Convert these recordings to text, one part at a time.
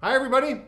Hi, everybody.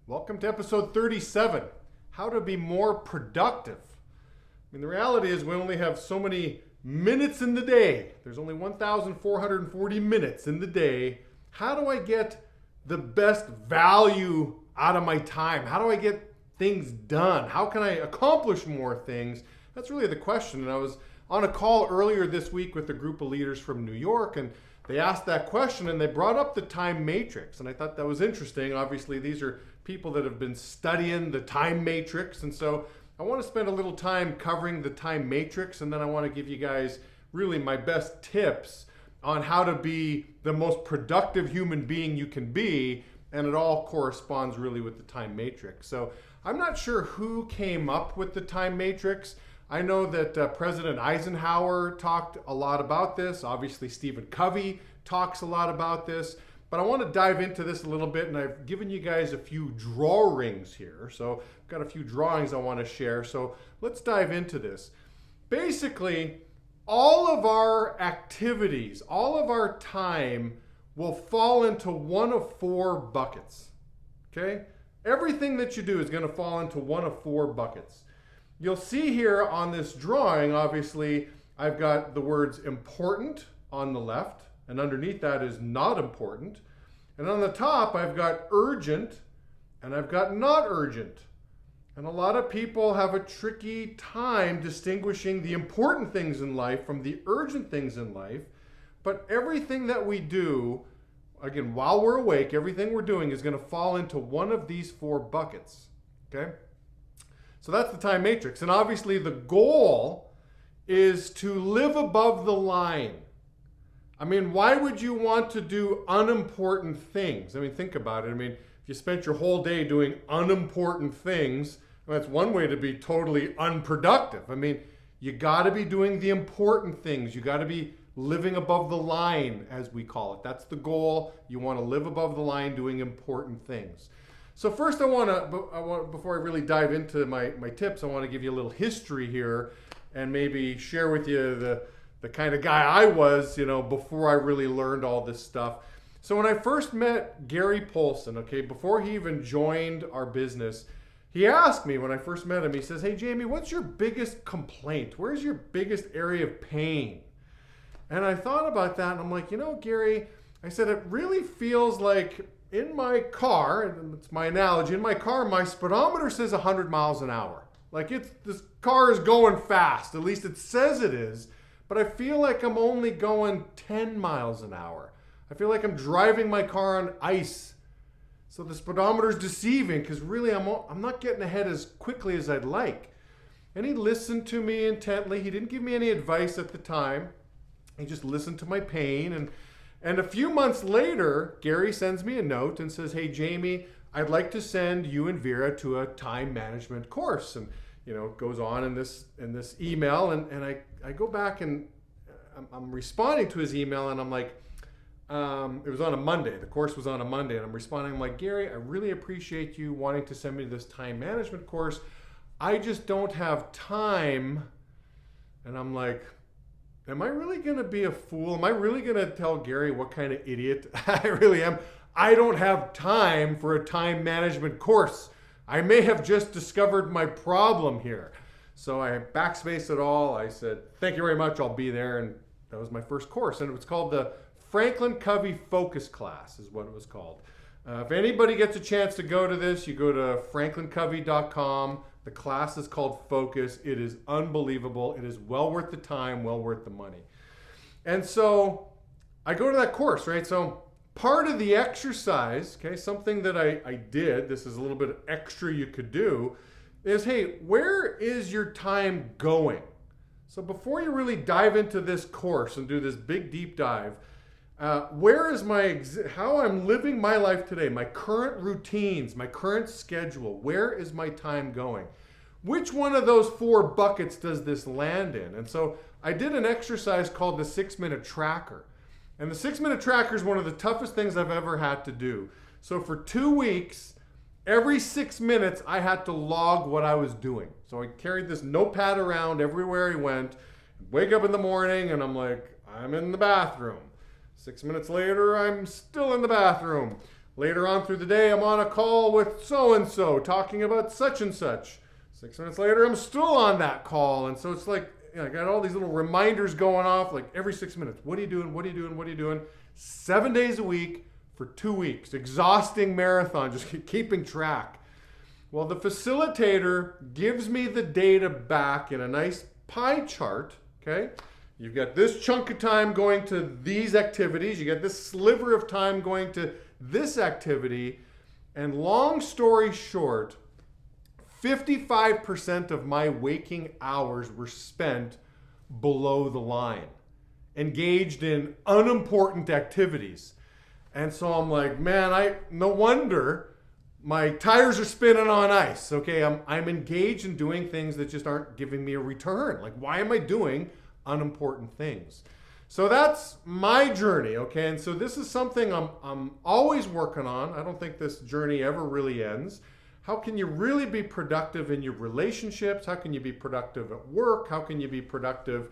Welcome to episode 37, How to Be More Productive. I mean, the reality is we only have so many minutes in the day. There's only 1,440 minutes in the day. How do I get the best value out of my time? How do I get things done? How can I accomplish more things? That's really the question. And I was on a call earlier this week with a group of leaders from New York, and they asked that question and they brought up the time matrix. And I thought that was interesting. Obviously, these are people that have been studying the time matrix. And so I want to spend a little time covering the time matrix. And then I want to give you guys really my best tips on how to be the most productive human being you can be. And it all corresponds really with the time matrix. So I'm not sure who came up with the time matrix. I know that President Eisenhower talked a lot about this. Obviously, Stephen Covey talks a lot about this. But I want to dive into this a little bit, and I've given you guys a few drawings here. So I've got a few drawings I want to share. So let's dive into this. Basically, all of our activities, all of our time will fall into one of four buckets. Okay? Everything that you do is going to fall into one of four buckets. You'll see here on this drawing, obviously, I've got the words important on the left, and underneath that is not important. And on the top, I've got urgent, and I've got not urgent. And a lot of people have a tricky time distinguishing the important things in life from the urgent things in life. But everything that we do, again, while we're awake, everything we're doing is going to fall into one of these four buckets, okay? So that's the time matrix. And obviously the goal is to live above the line. I mean, why would you want to do unimportant things? I mean, think about it. I mean, if you spent your whole day doing unimportant things, well, that's one way to be totally unproductive. I mean, you got to be doing the important things. You got to be living above the line, as we call it. That's the goal. You want to live above the line doing important things. So first before I really dive into my tips, I want to give you a little history here and maybe share with you the kind of guy I was, before I really learned all this stuff. So when I first met Gary Polson, okay, before he even joined our business, he asked me when I first met him, he says, "Hey, Jamie, what's your biggest complaint? Where's your biggest area of pain?" And I thought about that and I'm like, Gary, I said, it really feels like in my car, and it's my analogy, in my car, my speedometer says 100 miles an hour. Like this car is going fast, at least it says it is, but I feel like I'm only going 10 miles an hour. I feel like I'm driving my car on ice. So the speedometer is deceiving because really I'm not getting ahead as quickly as I'd like. And he listened to me intently. He didn't give me any advice at the time. He just listened to my pain. And a few months later, Gary sends me a note and says, "Hey, Jamie, I'd like to send you and Vera to a time management course." And, it goes on in this email. And I go back and I'm responding to his email and I'm like, it was on a Monday. The course was on a Monday. And I'm responding, I'm like, "Gary, I really appreciate you wanting to send me this time management course. I just don't have time." And I'm like, am I really going to be a fool? Am I really going to tell Gary what kind of idiot I really am? I don't have time for a time management course. I may have just discovered my problem here. So I backspaced it all. I said, "Thank you very much. I'll be there." And that was my first course. And it was called the Franklin Covey Focus Class is what it was called. If anybody gets a chance to go to this, you go to franklincovey.com. The class is called Focus. It is unbelievable. It is well worth the time, well worth the money. And so I go to that course, right? So part of the exercise, okay, something that I did, this is a little bit extra you could do, is, hey, where is your time going? So before you really dive into this course and do this big deep dive, where is how I'm living my life today, my current routines, my current schedule, where is my time going? Which one of those four buckets does this land in? And so I did an exercise called the 6-minute tracker. And the 6-minute tracker is one of the toughest things I've ever had to do. So for 2 weeks, every 6 minutes, I had to log what I was doing. So I carried this notepad around everywhere I went, wake up in the morning, and I'm like, I'm in the bathroom. 6 minutes later, I'm still in the bathroom. Later on through the day, I'm on a call with so-and-so talking about such and such. 6 minutes later, I'm still on that call. And so it's like, I got all these little reminders going off like every 6 minutes. What are you doing? What are you doing? What are you doing? 7 days a week for 2 weeks. Exhausting marathon, just keeping track. Well, the facilitator gives me the data back in a nice pie chart, okay? You've got this chunk of time going to these activities. You got this sliver of time going to this activity. And long story short, 55% of my waking hours were spent below the line, engaged in unimportant activities. And so I'm like, man, no wonder my tires are spinning on ice. Okay, I'm engaged in doing things that just aren't giving me a return. Like, why am I doing unimportant things? So that's my journey, okay? And so this is something I'm always working on. I don't think this journey ever really ends. How can you really be productive in your relationships? How can you be productive at work? How can you be productive,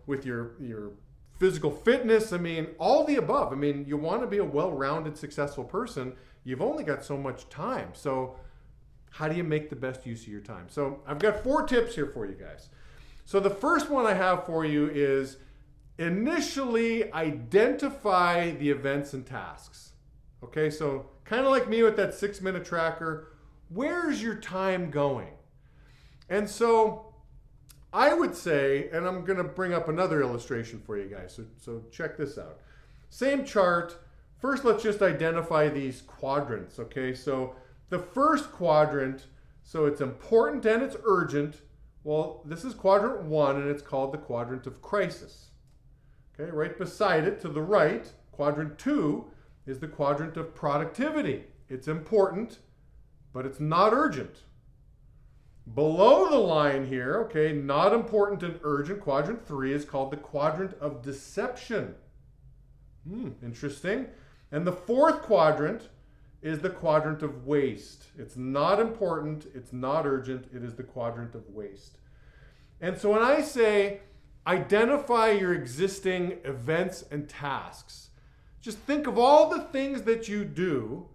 with your physical fitness? I mean, all the above. I mean, you want to be a well-rounded, successful person. You've only got so much time. So how do you make the best use of your time? So I've got 4 tips here for you guys. So the first one I have for you is initially identify the events and tasks. Okay, so kind of like me with that 6-minute tracker, where's your time going? And so I would say, and I'm going to bring up another illustration for you guys, so check this out. Same chart. First, let's just identify these quadrants, okay? So the first quadrant, so it's important and it's urgent. Well, this is quadrant 1, and it's called the quadrant of crisis. Okay, right beside it to the right, quadrant 2, is the quadrant of productivity. It's important, but it's not urgent. Below the line here, okay, not important and urgent, quadrant 3 is called the quadrant of deception. Interesting. And the fourth quadrant is the quadrant of waste. It's not important, it's not urgent, it is the quadrant of waste. And so when I say identify your existing events and tasks, just think of all the things that you do,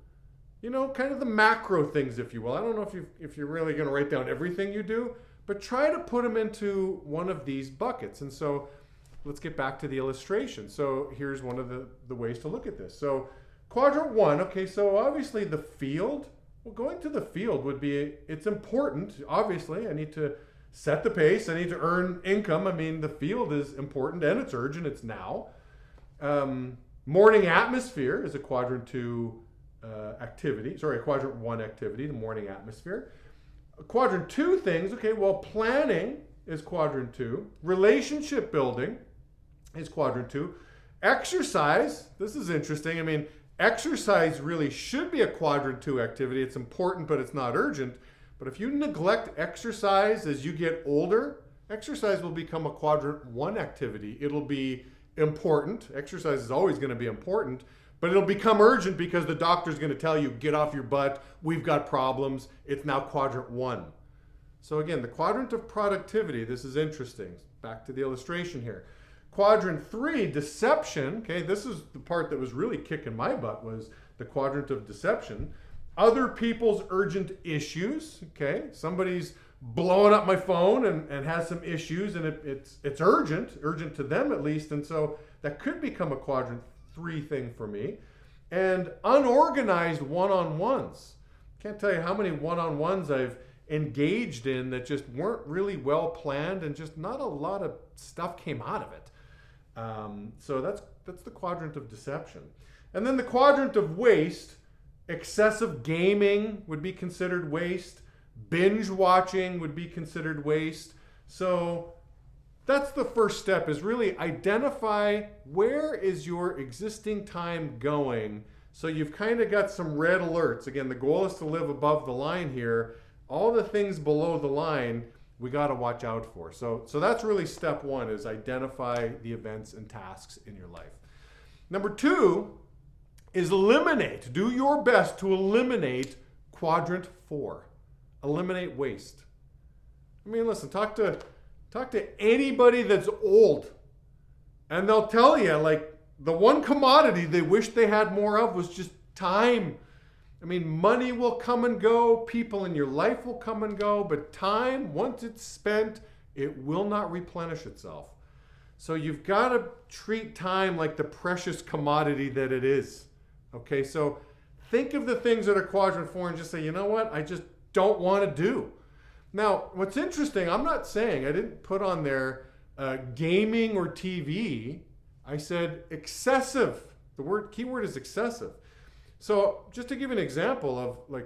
kind of the macro things, if you will. I don't know if you're really going to write down everything you do, but try to put them into one of these buckets. And so let's get back to the illustration. So here's one of the ways to look at this. So quadrant 1, okay, so obviously the field, well, going to the field would be, it's important. Obviously, I need to set the pace. I need to earn income. I mean, the field is important and it's urgent. It's now. Morning atmosphere is a quadrant 2 activity. Sorry, a quadrant 1 activity, the morning atmosphere. Quadrant 2 things, okay, well, planning is quadrant 2. Relationship building is quadrant 2. Exercise, this is interesting. I mean, exercise really should be a quadrant 2 activity. It's important, but it's not urgent. But if you neglect exercise as you get older, exercise will become a quadrant 1 activity. It'll be important. Exercise is always going to be important, but it'll become urgent because the doctor's going to tell you, get off your butt, we've got problems. It's now quadrant 1. So again, the quadrant of productivity, this is interesting. Back to the illustration here. Quadrant 3, deception. Okay, this is the part that was really kicking my butt, was the quadrant of deception. Other people's urgent issues. Okay, somebody's blowing up my phone and has some issues, and it's urgent to them at least, and so that could become a quadrant 3 thing for me. And unorganized one-on-ones. Can't tell you how many one-on-ones I've engaged in that just weren't really well planned, and just not a lot of stuff came out of it. So that's the quadrant of deception. And then the quadrant of waste. Excessive gaming would be considered waste. Binge watching would be considered waste. So that's the first step, is really identify where is your existing time going. So you've kind of got some red alerts. Again, the goal is to live above the line here. All the things below the line, we got to watch out for. So that's really step 1, is identify the events and tasks in your life. Number 2 is eliminate. Do your best to eliminate quadrant 4. Eliminate waste. I mean, listen, talk to anybody that's old, and they'll tell you, like, the one commodity they wish they had more of was just time. I mean, money will come and go, people in your life will come and go, but time, once it's spent, it will not replenish itself. So you've got to treat time like the precious commodity that it is. Okay, so think of the things that are quadrant 4 and just say, you know what, I just don't want to do. Now, what's interesting, I'm not saying, I didn't put on there gaming or TV. I said excessive. The keyword is excessive. So just to give you an example of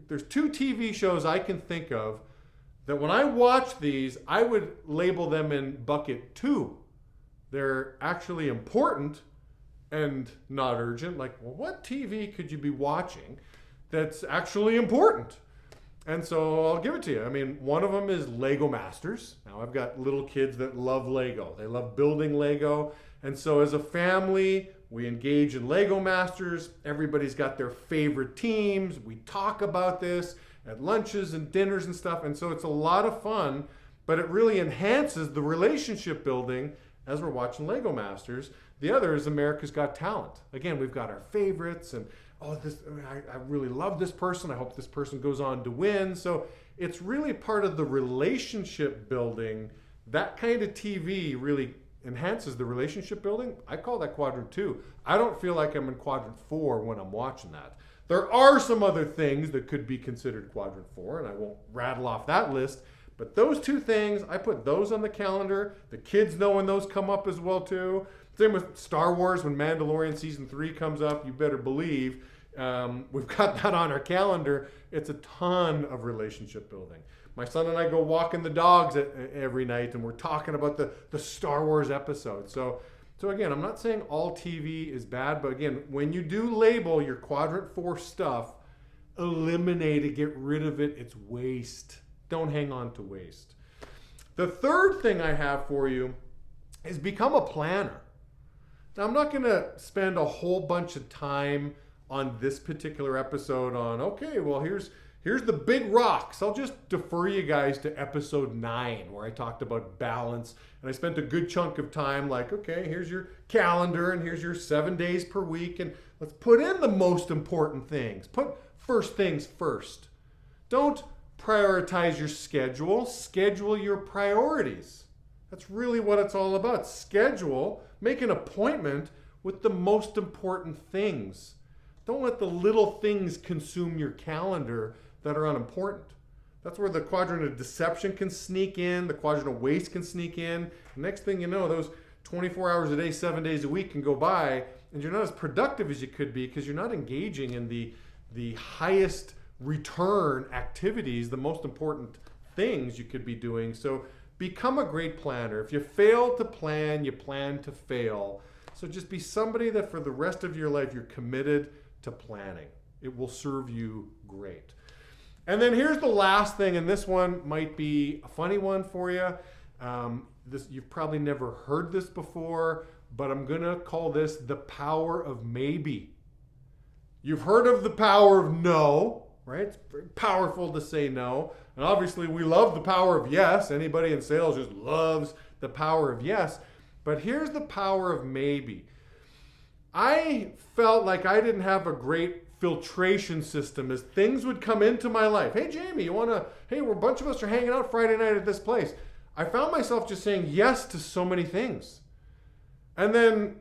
there's 2 TV shows I can think of that when I watch these, I would label them in bucket 2. They're actually important and not urgent. Like, well, what TV could you be watching that's actually important? And so I'll give it to you. I mean, one of them is Lego Masters. Now, I've got little kids that love Lego. They love building Lego. And so as a family, we engage in Lego Masters. Everybody's got their favorite teams. We talk about this at lunches and dinners and stuff. And so it's a lot of fun, but it really enhances the relationship building as we're watching Lego Masters. The other is America's Got Talent. Again, we've got our favorites and I really love this person. I hope this person goes on to win. So it's really part of the relationship building. That kind of TV really enhances the relationship building. I call that quadrant 2. I don't feel like I'm in quadrant 4 when I'm watching that. There are some other things that could be considered quadrant 4, and I won't rattle off that list. But those 2 things, I put those on the calendar. The kids know when those come up as well too. Same with Star Wars. When Mandalorian season 3 comes up, you better believe we've got that on our calendar. It's a ton of relationship building. My son and I go walking the dogs every night, and we're talking about the Star Wars episode. So again, I'm not saying all TV is bad, but again, when you do label your quadrant 4 stuff, eliminate it, get rid of it. It's waste. Don't hang on to waste. The third thing I have for you is become a planner. Now, I'm not going to spend a whole bunch of time on this particular episode on, okay, well, here's the big rocks. I'll just defer you guys to episode 9 where I talked about balance. And I spent a good chunk of time like, okay, here's your calendar and here's your 7 days per week. And let's put in the most important things. Put first things first. Don't prioritize your schedule. Schedule your priorities. That's really what it's all about. Schedule, make an appointment with the most important things. Don't let the little things consume your calendar that are unimportant. That's where the quadrant of deception can sneak in, the quadrant of waste can sneak in. The next thing you know, those 24 hours a day, 7 days a week can go by, and you're not as productive as you could be because you're not engaging in the highest return activities, the most important things you could be doing. So become a great planner. If you fail to plan, you plan to fail. So just be somebody that for the rest of your life you're committed to planning. It will serve you great. And then here's the last thing, and this one might be a funny one for you. You've probably never heard this before, but I'm going to call this the power of maybe. You've heard of the power of no, right? It's very powerful to say no. And obviously we love the power of yes. Anybody in sales just loves the power of yes. But here's the power of maybe. I felt like I didn't have a great filtration system as things would come into my life. Hey, Jamie, hey, we're a bunch of us are hanging out Friday night at this place. I found myself just saying yes to so many things. And then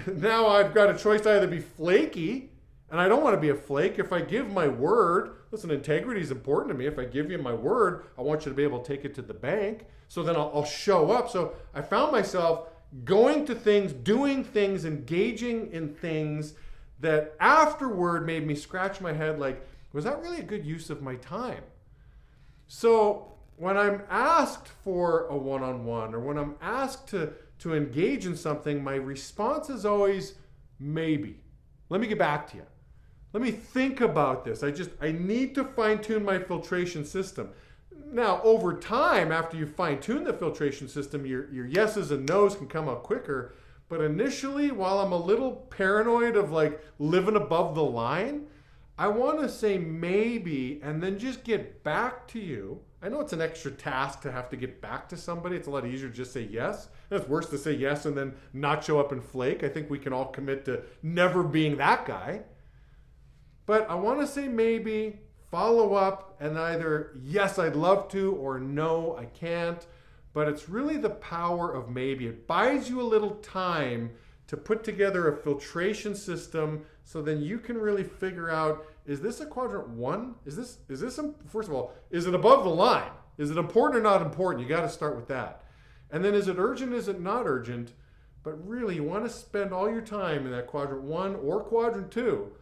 now I've got a choice to either be flaky, and I don't want to be a flake. If I give my word, listen, integrity is important to me. If I give you my word, I want you to be able to take it to the bank. So then I'll show up. So I found myself going to things, doing things, engaging in things that afterward made me scratch my head like, was that really a good use of my time? So when I'm asked for a one-on-one or when I'm asked to engage in something, my response is always maybe. Let me get back to you. Let me think about this. I need to fine-tune my filtration system. Now, over time, after you fine-tune the filtration system, your yeses and nos can come out quicker. But initially, while I'm a little paranoid of like living above the line, I want to say maybe and then just get back to you. I know it's an extra task to have to get back to somebody. It's a lot easier to just say yes. And it's worse to say yes and then not show up and flake. I think we can all commit to never being that guy. But I want to say maybe, follow up, and either yes, I'd love to, or no, I can't. But it's really the power of maybe. It buys you a little time to put together a filtration system so then you can really figure out, is this a quadrant 1? Is this first of all, is it above the line? Is it important or not important? You got to start with that. And then is it urgent, is it not urgent? But really, you want to spend all your time in that quadrant 1 or quadrant 2,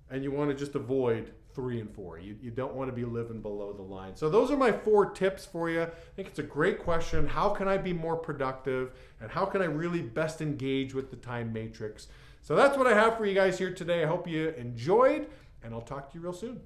and you want to just avoid 3 and 4. You don't want to be living below the line. So those are my 4 tips for you. I think it's a great question. How can I be more productive? And how can I really best engage with the time matrix? So that's what I have for you guys here today. I hope you enjoyed, and I'll talk to you real soon.